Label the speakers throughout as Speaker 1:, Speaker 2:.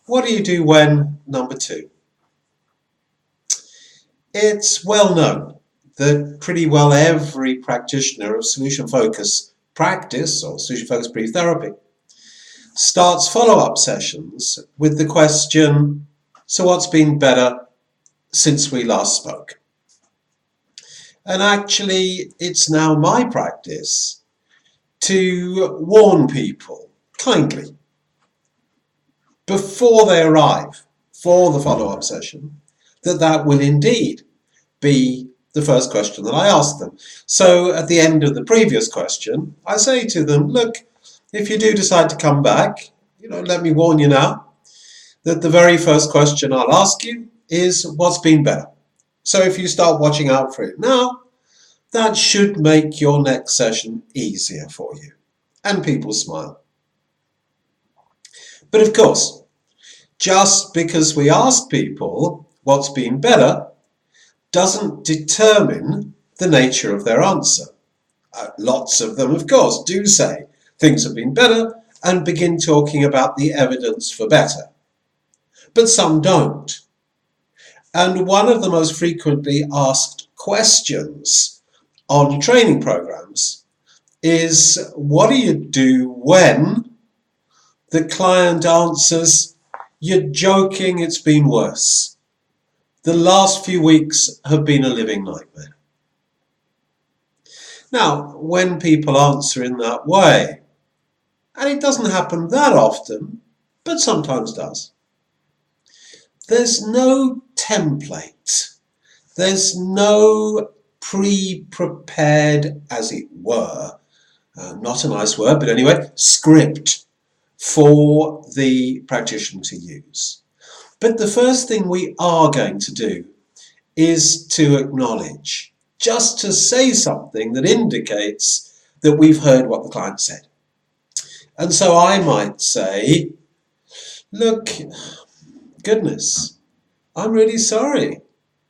Speaker 1: What do you do when number 2? It's well known that pretty well every practitioner of solution focus practice or solution focused brief therapy starts follow-up sessions with the question, so what's been better since we last spoke? And actually, it's now my practice to warn people kindly before they arrive for the follow-up session that will indeed be the first question that I ask them. So at the end of the previous question, I say to them, look, if you do decide to come back, let me warn you now that the very first question I'll ask you is what's been better. So if you start watching out for it now, that should make your next session easier for you. And people smile. But of course, just because we ask people what's been better doesn't determine the nature of their answer. Lots of them, of course, do say things have been better and begin talking about the evidence for better. But some don't. And one of the most frequently asked questions on training programs is, what do you do when the client answers, you're joking, it's been worse. The last few weeks have been a living nightmare. Now, when people answer in that way, and it doesn't happen that often, but sometimes does, there's no template. There's no pre-prepared, as it were, not a nice word, but anyway, script for the practitioner to use. But the first thing we are going to do is to acknowledge, just to say something that indicates that we've heard what the client said. And so I might say, look, goodness, I'm really sorry.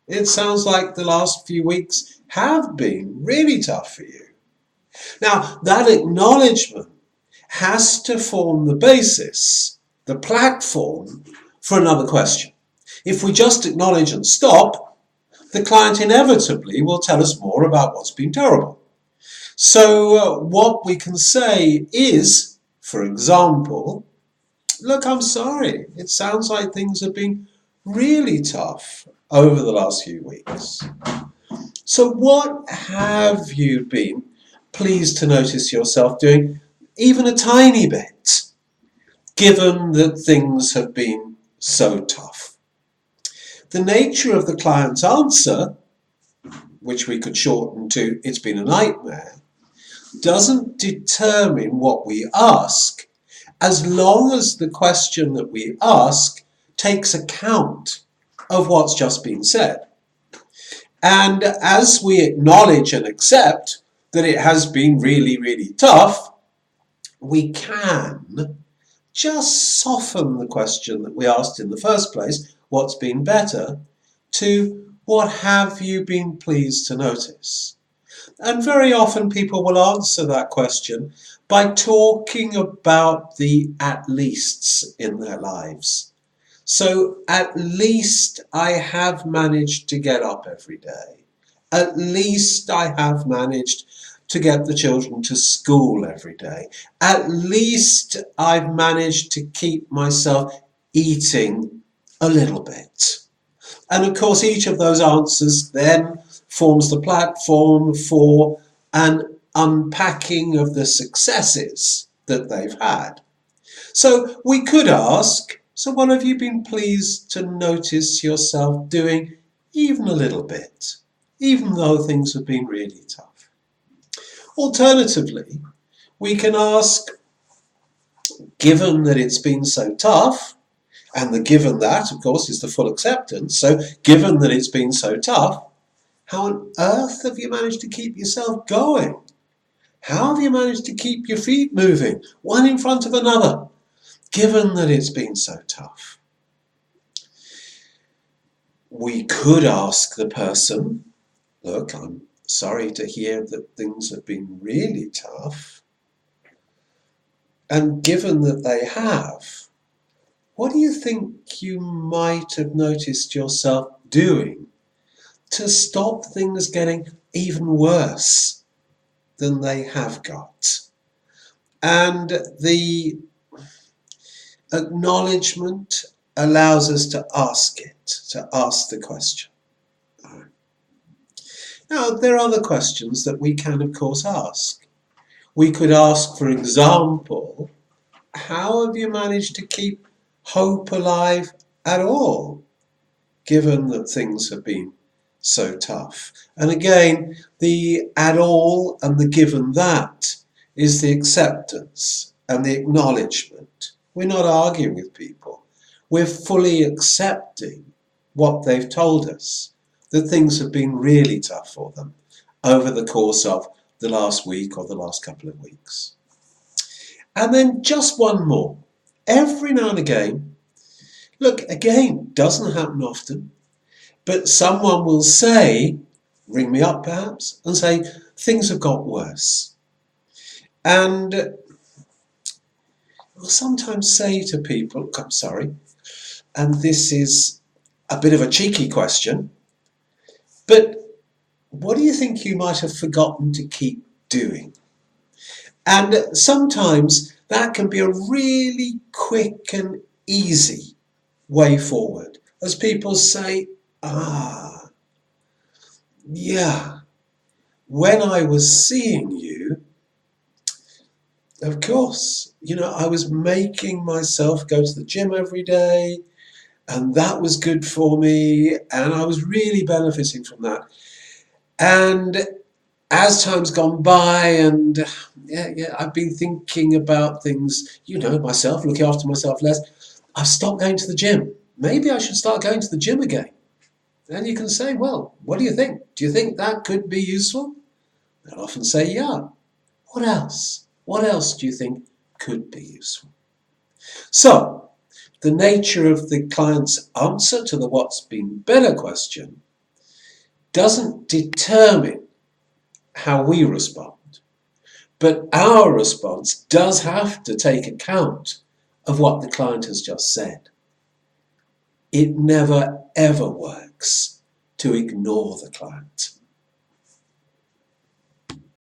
Speaker 1: It sounds like the last few weeks have been really tough for you. Now, that acknowledgement has to form the basis, the platform for another question. If we just acknowledge and stop, the client inevitably will tell us more about what's been terrible. So what we can say is, for example, look, I'm sorry. It sounds like things have been really tough over the last few weeks. So what have you been pleased to notice yourself doing, even a tiny bit, given that things have been so tough? The nature of the client's answer, which we could shorten to it's been a nightmare, doesn't determine what we ask, as long as the question that we ask takes account of what's just been said. And as we acknowledge and accept that it has been really, really tough, we can just soften the question that we asked in the first place, what's been better, to what have you been pleased to notice? And very often people will answer that question by talking about the at leasts in their lives. So at least I have managed to get up every day. At least I have managed to get the children to school every day. At least I've managed to keep myself eating a little bit. And of course, each of those answers then forms the platform for an unpacking of the successes that they've had. So we could ask, so what have you been pleased to notice yourself doing even a little bit, even though things have been really tough? Alternatively, we can ask, given that it's been so tough, and the given that, of course, is the full acceptance, so given that it's been so tough, how on earth have you managed to keep yourself going? How have you managed to keep your feet moving, one in front of another, given that it's been so tough? We could ask the person, look, I'm sorry to hear that things have been really tough. And given that they have, what do you think you might have noticed yourself doing to stop things getting even worse than they have got? And the acknowledgement allows us to ask the question. Now, there are other questions that we can, of course, ask. We could ask, for example, how have you managed to keep hope alive at all, given that things have been so tough? And again, the at all and the given that is the acceptance and the acknowledgement. We're not arguing with people. We're fully accepting what they've told us, that things have been really tough for them over the course of the last week or the last couple of weeks. And then just one more. Every now and again, look, again, doesn't happen often, but someone will say, ring me up perhaps, and say, things have got worse. And I'll sometimes say to people, I'm sorry, and this is a bit of a cheeky question, but what do you think you might have forgotten to keep doing? And sometimes that can be a really quick and easy way forward, as people say, yeah, when I was seeing you, of course, I was making myself go to the gym every day, and that was good for me, and I was really benefiting from that. And as time's gone by, and I've been thinking about things, myself, looking after myself less, I've stopped going to the gym. Maybe I should start going to the gym again. And you can say, well, what do you think? Do you think that could be useful? I'll often say, yeah. What else? What else do you think could be useful? So, the nature of the client's answer to the what's been better question doesn't determine how we respond, but our response does have to take account of what the client has just said. It never ever works to ignore the client.